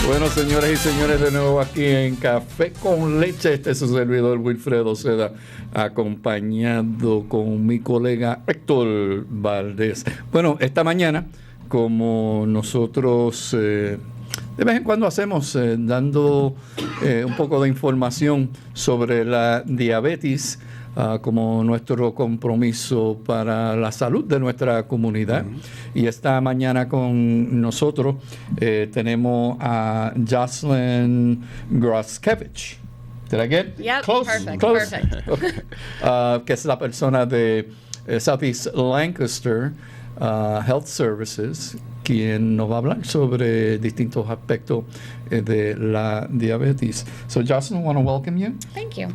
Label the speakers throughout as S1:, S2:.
S1: Bueno, señores y señores, de nuevo aquí en Café con Leche. Este es su servidor Wilfredo Seda, acompañado con mi colega Héctor Valdés. Bueno, esta mañana, como nosotros de vez en cuando hacemos, dando un poco de información sobre la diabetes, como nuestro compromiso para la salud de nuestra comunidad. Y esta mañana con nosotros tenemos a Jocelyn Groskevich. Did I get
S2: Yep,
S1: close?
S2: perfect,
S1: Close?
S2: perfect.
S1: Okay. Que es la persona de Southeast Lancaster Health Services, quien nos va a hablar sobre distintos aspectos de la diabetes. So, Jocelyn, I want to welcome you.
S2: Thank you.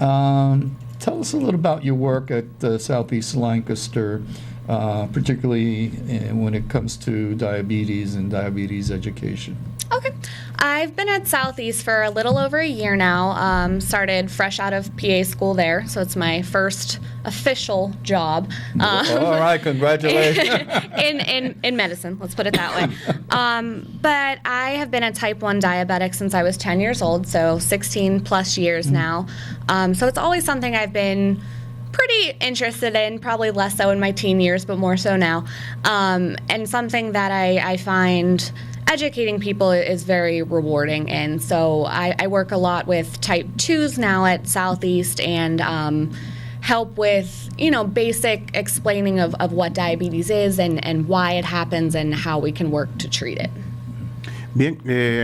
S1: Tell us a little about your work at Southeast Lancaster, particularly when it comes to diabetes and diabetes education.
S2: Okay. I've been at Southeast for a little over a year now. Started fresh out of PA school there, so it's my first official job.
S1: All right, congratulations.
S2: in medicine, let's put it that way. But I have been a type 1 diabetic since I was 10 years old, so 16 plus years now. So it's always something I've been pretty interested in, probably less so in my teen years, but more so now. And something that I find educating people is very rewarding. And so I work a lot with type 2s now at Southeast and help with, basic explaining of what diabetes is and why it happens and how we can work to treat it.
S3: Bien,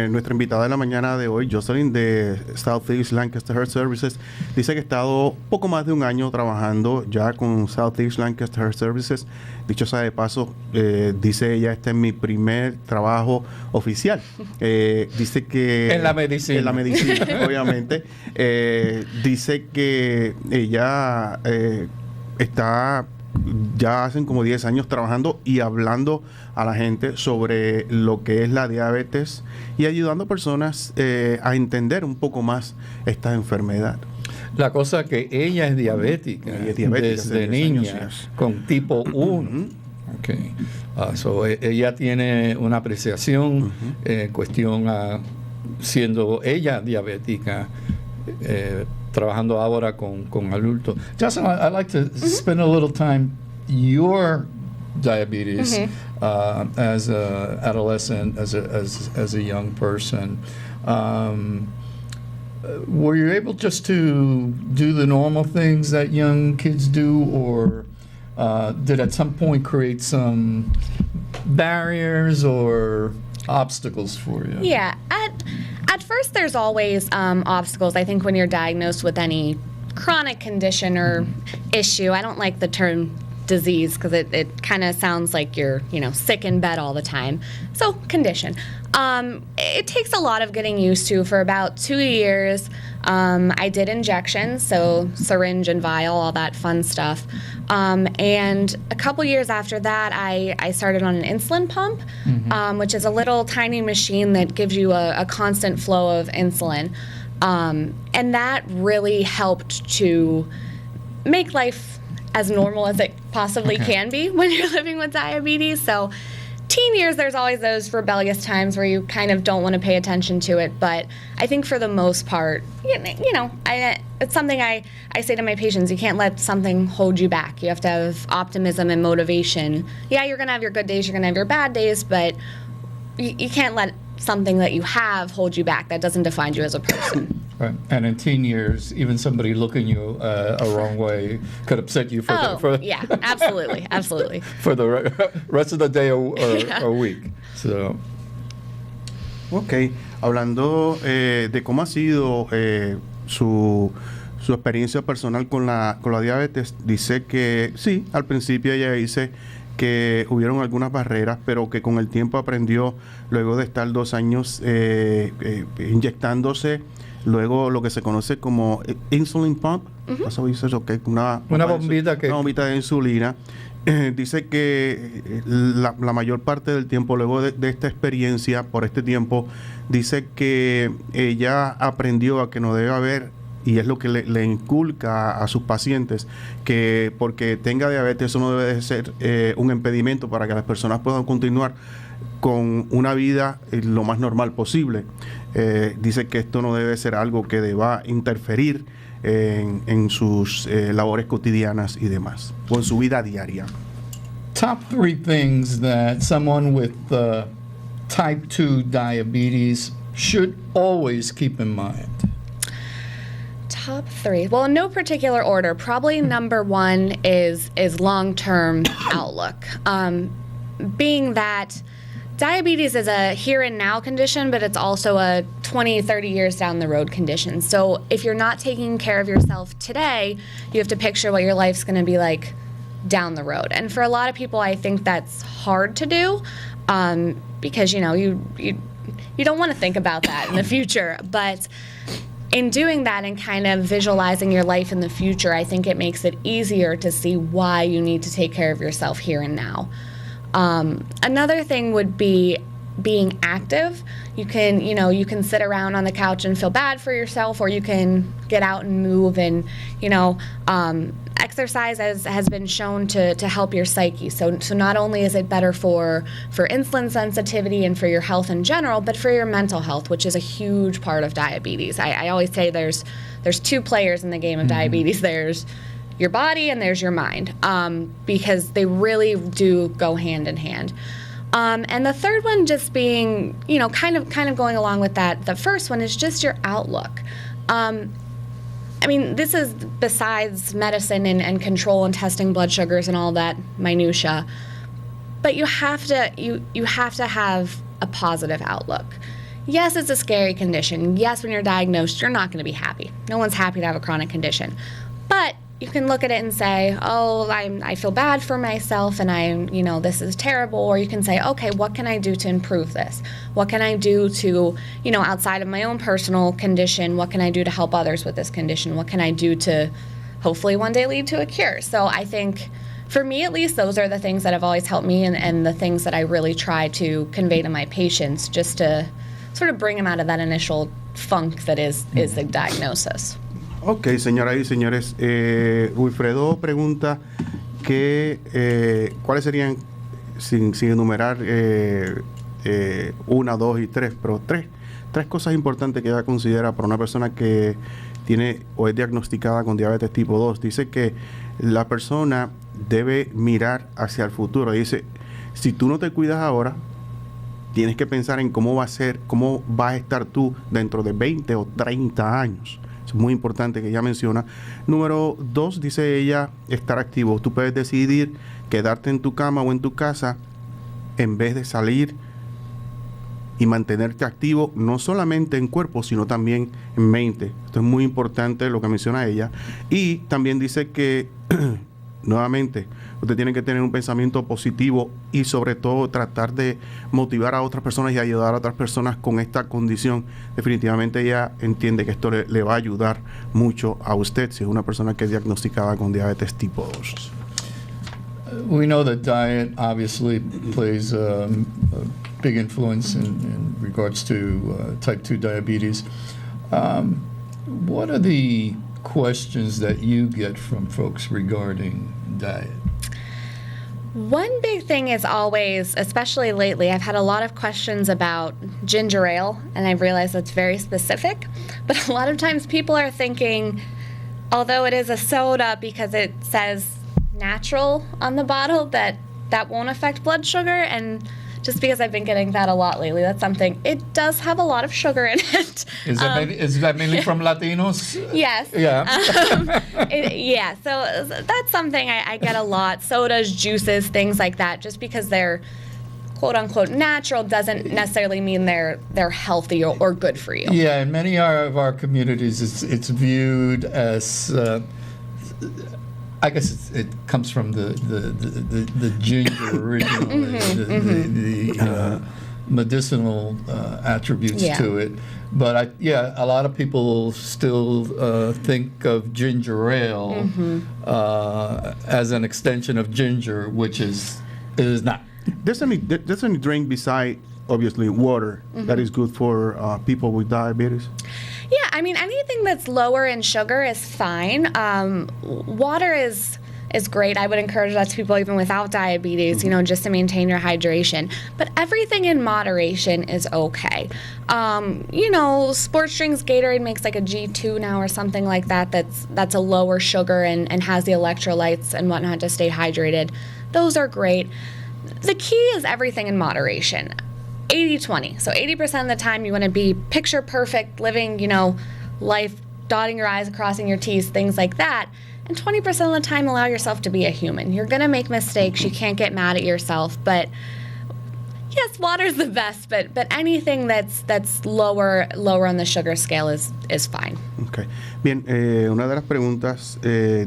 S3: nuestra invitada de la mañana de hoy, Jocelyn de Southeast Lancaster Health Services, dice que ha estado poco más de un año trabajando ya con Southeast Lancaster Health Services. Dicho sea de paso, dice ella, este es mi primer trabajo oficial. Dice que...
S1: En la medicina.
S3: En la medicina, obviamente. Dice que ella está... ya hacen como 10 años trabajando y hablando a la gente sobre lo que es la diabetes y ayudando a personas a entender un poco más esta enfermedad.
S1: La cosa que ella es diabética, desde niña, con tipo 1. Okay. So ella tiene una apreciación en cuestión a siendo ella diabética, trabajando ahora con adultos. Justin, I'd like to spend a little time your diabetes as a adolescent, as a young person. Were you able just to do the normal things that young kids do, or did at some point create some barriers or obstacles for you?
S2: Yeah, at first there's always obstacles. I think when you're diagnosed with any chronic condition or issue, I don't like the term disease because it kind of sounds like you're sick in bed all the time. So condition. It takes a lot of getting used to. For about 2 years, I did injections, so syringe and vial, all that fun stuff. And a couple years after that, I started on an insulin pump, which is a little tiny machine that gives you a constant flow of insulin. And that really helped to make life as normal as it possibly can be when you're living with diabetes. So teen years, there's always those rebellious times where you kind of don't want to pay attention to it. But I think for the most part, it's something I say to my patients, you can't let something hold you back. You have to have optimism and motivation. Yeah, you're going to have your good days, you're going to have your bad days, but you can't let something that you have hold you back. That doesn't define you as a person.
S1: Right. And in teen years, even somebody looking you a wrong way could upset you
S2: yeah, absolutely, absolutely.
S1: For the rest of the day or week. So.
S3: Ok, hablando de cómo ha sido su experiencia personal con la diabetes, dice que sí, al principio ella dice que hubieron algunas barreras, pero que con el tiempo aprendió, luego de estar 2 años inyectándose, luego lo que se conoce como insulin pump, eso dice una bombita de insulina. Dice que la mayor parte del tiempo, luego de esta experiencia, por este tiempo, dice que ella aprendió a que no debe haber, y es lo que le inculca a sus pacientes, que porque tenga diabetes eso no debe de ser un impedimento para que las personas puedan continuar con una vida lo más normal posible. Dice que esto no debe ser algo que deba interferir en sus labores cotidianas y demás, o en su vida diaria.
S1: Top 3 things that someone with type 2 diabetes should always keep in mind.
S2: Top 3. Well, in no particular order. Probably number 1 is long-term outlook. Being that diabetes is a here and now condition, but it's also a 20, 30 years down the road condition. So if you're not taking care of yourself today, you have to picture what your life's going to be like down the road. And for a lot of people, I think that's hard to do because, you know, you don't want to think about that in the future. But in doing that and kind of visualizing your life in the future, I think it makes it easier to see why you need to take care of yourself here and now. Another thing would be being active. You can sit around on the couch and feel bad for yourself, or you can get out and move, and, exercise has been shown to help your psyche. So not only is it better for insulin sensitivity and for your health in general, but for your mental health, which is a huge part of diabetes. I always say there's 2 players in the game of diabetes. There's your body and there's your mind, because they really do go hand in hand. And the third one just being, kind of going along with that, the first one is just your outlook. This is besides medicine and control and testing blood sugars and all that minutia, but you have to have a positive outlook. Yes, it's a scary condition. Yes, when you're diagnosed, you're not going to be happy. No one's happy to have a chronic condition. But you can look at it and say, oh, I feel bad for myself and this is terrible. Or you can say, okay, what can I do to improve this? What can I do to, outside of my own personal condition, what can I do to help others with this condition? What can I do to hopefully one day lead to a cure? So I think, for me at least, those are the things that have always helped me and the things that I really try to convey to my patients, just to sort of bring them out of that initial funk that is the diagnosis.
S3: Ok, señoras y señores, Wilfredo pregunta cuáles serían, sin enumerar 1, 2 y 3, pero tres cosas importantes que ella considera para una persona que tiene o es diagnosticada con diabetes tipo 2. Dice que la persona debe mirar hacia el futuro. Dice, si tú no te cuidas ahora, tienes que pensar en cómo vas a estar tú dentro de 20 o 30 años. Es muy importante que ella menciona. Número 2, dice ella, estar activo. Tú puedes decidir quedarte en tu cama o en tu casa en vez de salir y mantenerte activo, no solamente en cuerpo, sino también en mente. Esto es muy importante lo que menciona ella. Y también dice que, nuevamente, usted tiene que tener un pensamiento positivo y sobre todo tratar de motivar a otras personas y ayudar a otras personas con esta condición. Definitivamente ella entiende que esto le va a ayudar mucho a usted si es una persona que es diagnosticada con diabetes tipo 2.
S1: We know that diet obviously plays a big influence in regards to type 2 diabetes. What are the questions that you get from folks regarding diet?
S2: One big thing is always, especially lately, I've had a lot of questions about ginger ale, and I've realized that's very specific. But a lot of times people are thinking, although it is a soda because it says natural on the bottle, that won't affect blood sugar. And just because I've been getting that a lot lately, that's something. It does have a lot of sugar in it.
S1: Is that mainly from Latinos?
S2: Yes.
S1: Yeah.
S2: Yeah, so that's something I get a lot. Sodas, juices, things like that. Just because they're quote-unquote natural doesn't necessarily mean they're healthy or good for you.
S1: Yeah, in many of our communities, it's viewed as... I guess it comes from the ginger originally, the medicinal attributes to it. But a lot of people still think of ginger ale as an extension of ginger, which it is not.
S3: There's any drink beside, obviously, water that is good for people with diabetes?
S2: Yeah, anything that's lower in sugar is fine. Water is is great. I would encourage that to people even without diabetes, you know, just to maintain your hydration. But everything in moderation is okay. You know, sports drinks, Gatorade makes like a G2 now or something like that. That's a lower sugar and has the electrolytes and whatnot to stay hydrated. Those are great. The key is everything in moderation. 80-20. So 80% of the time you want to be picture perfect, living, you know, life, dotting your I's, crossing your T's, things like that. And 20% of the time allow yourself to be a human. You're going to make mistakes. You can't get mad at yourself. But yes, water's the best, but anything that's lower on the sugar scale is fine.
S3: Okay. Bien, una de las preguntas,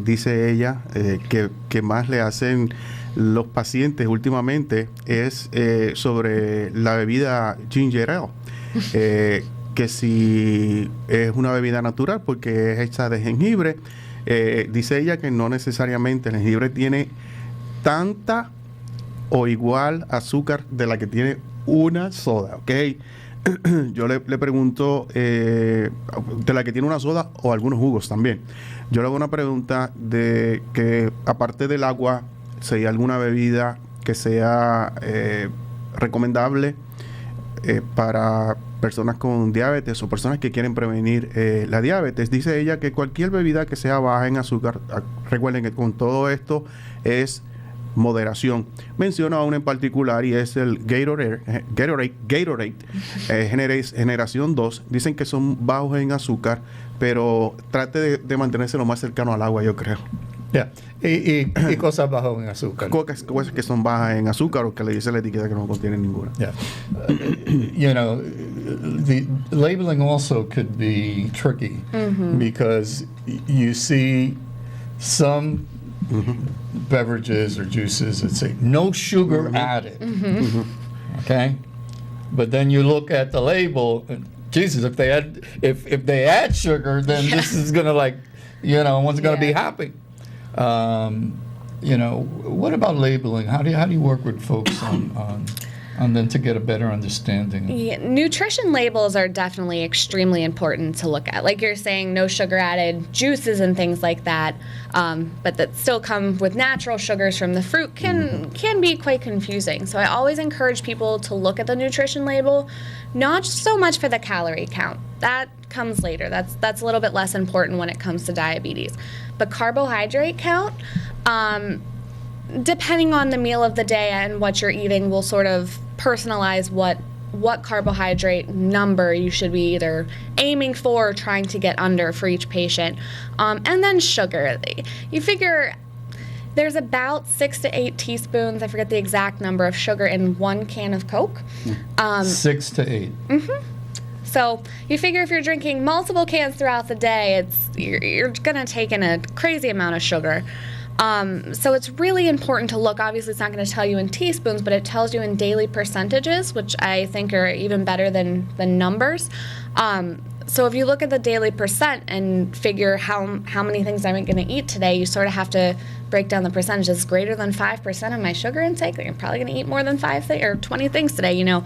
S3: dice ella, que más le hacen los pacientes últimamente es sobre la bebida ginger ale, que si es una bebida natural porque es hecha de jengibre. Dice ella que no necesariamente el jengibre tiene tanta o igual azúcar de la que tiene una soda, ¿ok? Yo le pregunto de la que tiene una soda o algunos jugos también. Yo le hago una pregunta de que aparte del agua, si hay alguna bebida que sea recomendable para personas con diabetes o personas que quieren prevenir la diabetes. Dice ella que cualquier bebida que sea baja en azúcar, recuerden que con todo esto es moderación. Menciona una en particular y es el Gatorade generación 2. Dicen que son bajos en azúcar, pero trate de mantenerse lo más cercano al agua, yo creo.
S1: Yeah. Y cosas bajas en azúcar.
S3: Cosas que son bajas en azúcar o que le dice la etiqueta que no contienen ninguna.
S1: Yeah. You know, the labeling also could be tricky because you see some beverages or juices that say no sugar added. Okay? But then you look at the label and Jesus, if they add sugar, then this is gonna one's gonna be happy. You know, what about labeling? How do you work with folks on them to get a better understanding?
S2: Yeah, nutrition labels are definitely extremely important to look at. Like you're saying, no sugar added juices and things like that, but that still come with natural sugars from the fruit can be quite confusing. So I always encourage people to look at the nutrition label, not so much for the calorie count. That comes later. That's a little bit less important when it comes to diabetes. But carbohydrate count, depending on the meal of the day and what you're eating, will sort of personalize what carbohydrate number you should be either aiming for or trying to get under for each patient. And then sugar. You figure there's about 6 to 8 teaspoons, I forget the exact number, of sugar in 1 can of Coke.
S1: 6 to 8.
S2: So you figure if you're drinking multiple cans throughout the day, you're going to take in a crazy amount of sugar. So it's really important to look. Obviously, it's not going to tell you in teaspoons, but it tells you in daily percentages, which I think are even better than numbers. So if you look at the daily percent and figure how many things I'm going to eat today, you sort of have to break down the percentages. Greater than 5% of my sugar intake, I'm probably going to eat more than 20 things today, you know.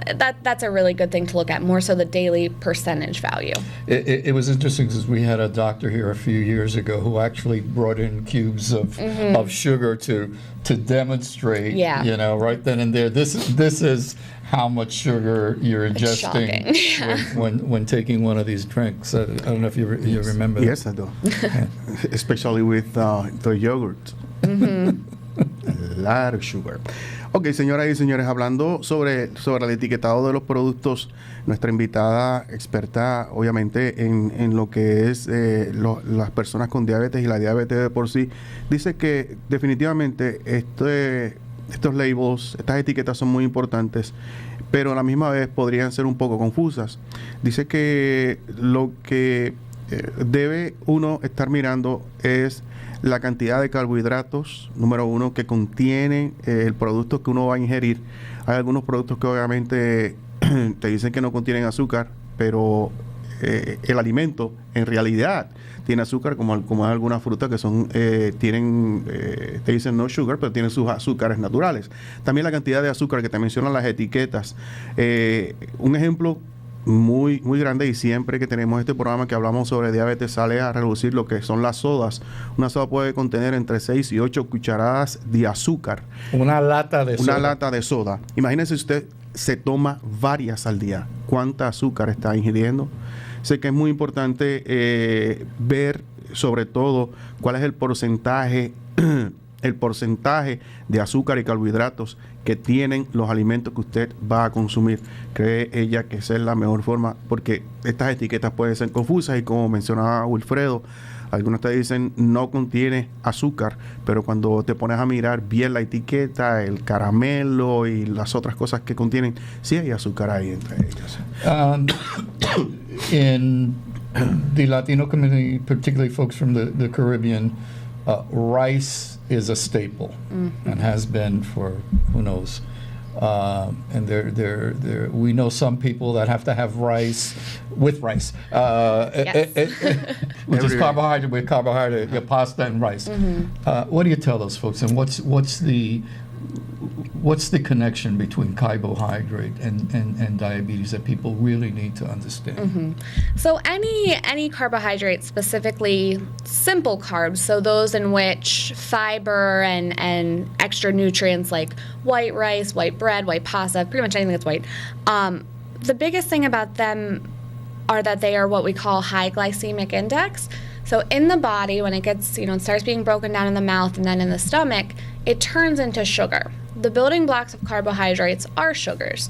S2: That's a really good thing to look at, more so the daily percentage value.
S1: It was interesting because we had a doctor here a few years ago who actually brought in cubes of sugar to demonstrate, you know, right then and there. This is how much sugar you're ingesting when taking one of these drinks. I don't know if you remember that.
S3: Yes, I do. Especially with the yogurt. A lot of sugar. Ok, señoras y señores, hablando sobre el etiquetado de los productos, nuestra invitada experta, obviamente, en lo que es las personas con diabetes y la diabetes de por sí, dice que definitivamente estos labels, estas etiquetas son muy importantes, pero a la misma vez podrían ser un poco confusas. Dice que lo que debe uno estar mirando es la cantidad de carbohidratos, número uno, que contiene el producto que uno va a ingerir. Hay algunos productos que obviamente te dicen que no contienen azúcar, pero el alimento en realidad tiene azúcar, como algunas frutas que son tienen, te dicen no sugar, pero tienen sus azúcares naturales. También la cantidad de azúcar que te mencionan las etiquetas. Un ejemplo muy grande, y siempre que tenemos este programa que hablamos sobre diabetes sale a relucir lo que son las sodas. Una soda puede contener entre 6 y 8 cucharadas de azúcar.
S1: Una lata de soda.
S3: Una lata de soda. Imagínese usted se toma varias al día. ¿Cuánta azúcar está ingiriendo? Sé que es muy importante ver sobre todo cuál es el porcentaje de azúcar y carbohidratos que tienen los alimentos que usted va a consumir. Cree ella que esa es la mejor forma, porque estas etiquetas pueden ser confusas, y como mencionaba Wilfredo, algunos te dicen no contiene azúcar, pero cuando te pones a mirar bien la etiqueta, el caramelo y las otras cosas que contienen, sí hay azúcar ahí entre ellas.
S1: In the Latino community, particularly folks from the Caribbean, rice is a staple, and has been for who knows. And we know some people that have to have rice with rice, which is carbohydrate with carbohydrate, your pasta and rice. What do you tell those folks? And what's the connection between carbohydrate and diabetes that people really need to understand?
S2: So any carbohydrate, specifically simple carbs, so those in which fiber and extra nutrients like white rice, white bread, white pasta, pretty much anything that's white, the biggest thing about them are that they are what we call high glycemic index. So in the body, when it gets, it starts being broken down in the mouth and then in the stomach, it turns into sugar. The building blocks of carbohydrates are sugars.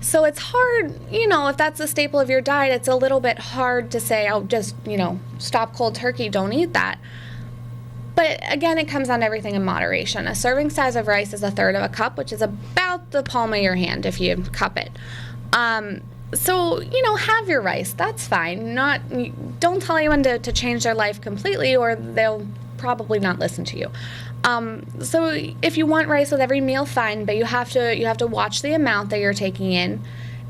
S2: So it's hard, if that's a staple of your diet, it's a little bit hard to say, oh, just, stop cold turkey, don't eat that. But again, it comes down to everything in moderation. A serving size of rice is a third of a cup, which is about the palm of your hand if you cup it. So, have your rice. That's fine. Don't tell anyone to change their life completely, or they'll probably not listen to you. So if you want rice with every meal, fine, but you have to watch the amount that you're taking in.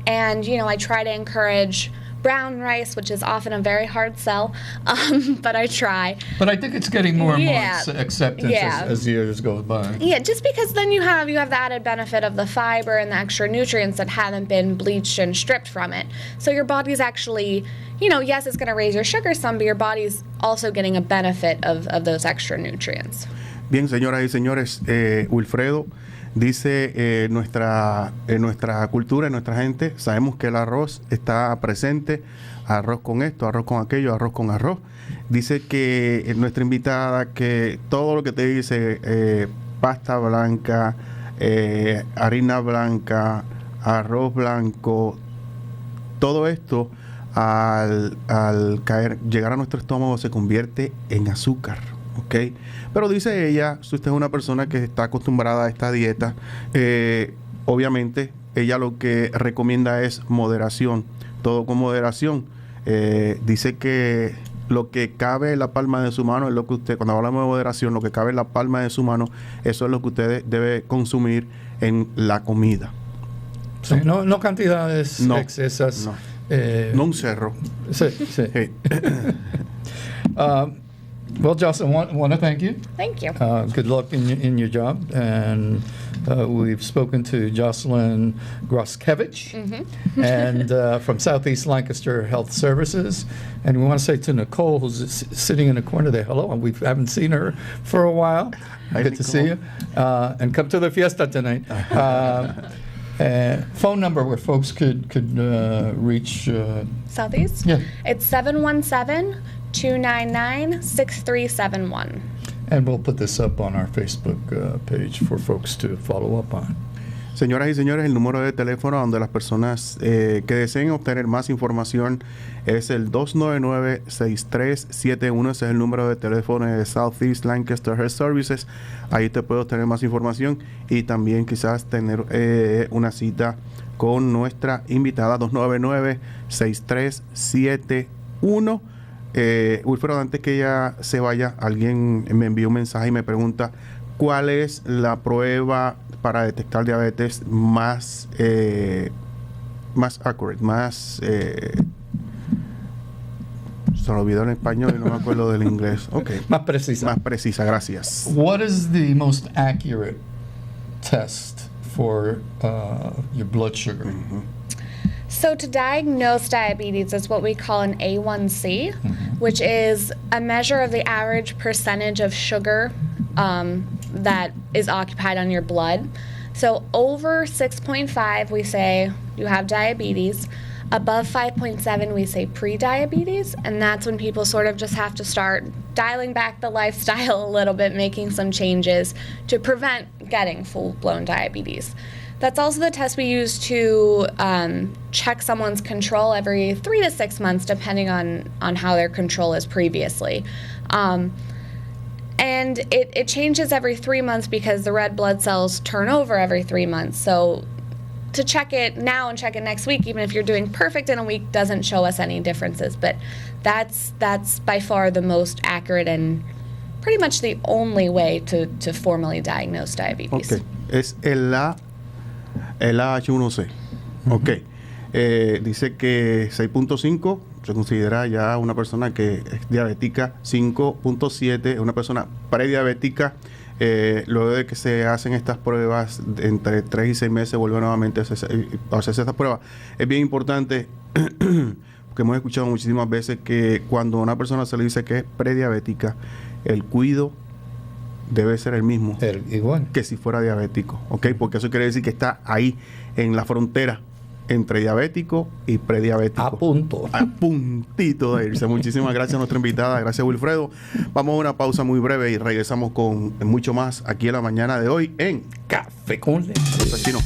S2: And, I try to encourage brown rice, which is often a very hard sell, but I try.
S1: But I think it's getting more and more acceptance as years go by.
S2: Yeah, just because then you have the added benefit of the fiber and the extra nutrients that haven't been bleached and stripped from it. So your body's actually, yes, it's going to raise your sugar some, but your body's also getting a benefit of those extra nutrients.
S3: Bien, señoras y señores, Wilfredo dice, nuestra cultura, nuestra gente, sabemos que el arroz está presente, arroz con esto, arroz con aquello, arroz con arroz. Dice que nuestra invitada, que todo lo que te dice, pasta blanca, harina blanca, arroz blanco, todo esto al llegar a nuestro estómago se convierte en azúcar. Okay. Pero dice ella, si usted es una persona que está acostumbrada a esta dieta, obviamente ella lo que recomienda es moderación, todo con moderación. Dice que lo que cabe en la palma de su mano es lo que usted, cuando hablamos de moderación, lo que cabe en la palma de su mano, eso es lo que usted debe consumir en la comida.
S1: Sí, no cantidades excesas.
S3: No un cerro.
S1: Sí. Well, Jocelyn, want to thank you.
S2: Thank you.
S1: Good luck in your job. And we've spoken to Jocelyn Groskevich and from Southeast Lancaster Health Services. And we want to say to Nicole, who's sitting in the corner there, hello. We haven't seen her for a while. Good to see you. And come to the fiesta tonight. Phone number where folks could reach
S2: Southeast?
S1: Yeah.
S2: It's 717-299-6371.
S1: And we'll put this up on our Facebook page for folks to follow up on.
S3: Señoras y señores, el número de teléfono donde las personas que deseen obtener más información es el 299-6371. Ese es el número de teléfono de Southeast Lancaster Health Services. Ahí te puede obtener más información y también quizás tener una cita con nuestra invitada, 299-6371. Wilfredo, antes que ella se vaya, alguien me envió un mensaje y me pregunta ¿cuál es la prueba para detectar diabetes más accurate, se me olvidó en español y no me acuerdo del inglés. Okay.
S1: Más precisa.
S3: Más precisa, gracias.
S1: What is the most accurate test for your blood sugar?
S2: So to diagnose diabetes is what we call an A1C, which is a measure of the average percentage of sugar that is occupied on your blood. So over 6.5, we say you have diabetes. Above 5.7, we say pre-diabetes, and that's when people sort of just have to start dialing back the lifestyle a little bit, making some changes to prevent getting full-blown diabetes. That's also the test we use to check someone's control every 3 to 6 months, depending on how their control is previously. And it changes every 3 months because the red blood cells turn over every 3 months. So to check it now and check it next week, even if you're doing perfect in a week, doesn't show us any differences. But that's by far the most accurate and pretty much the only way to formally diagnose diabetes.
S3: Okay. Es el A1C. Ok. Dice que 6.5 se considera ya una persona que es diabética. 5.7 es una persona prediabética. Luego de que se hacen estas pruebas, entre 3 y 6 meses vuelve nuevamente a hacerse estas pruebas. Es bien importante, porque hemos escuchado muchísimas veces que cuando a una persona se le dice que es prediabética, el cuidado debe ser el mismo
S1: igual
S3: que si fuera diabético, ¿ok? Porque eso quiere decir que está ahí en la frontera entre diabético y prediabético.
S1: A
S3: puntito de irse. Muchísimas gracias a nuestra invitada, gracias Wilfredo. Vamos a una pausa muy breve y regresamos con mucho más aquí en la mañana de hoy en
S1: Café con Leche.
S3: Chino.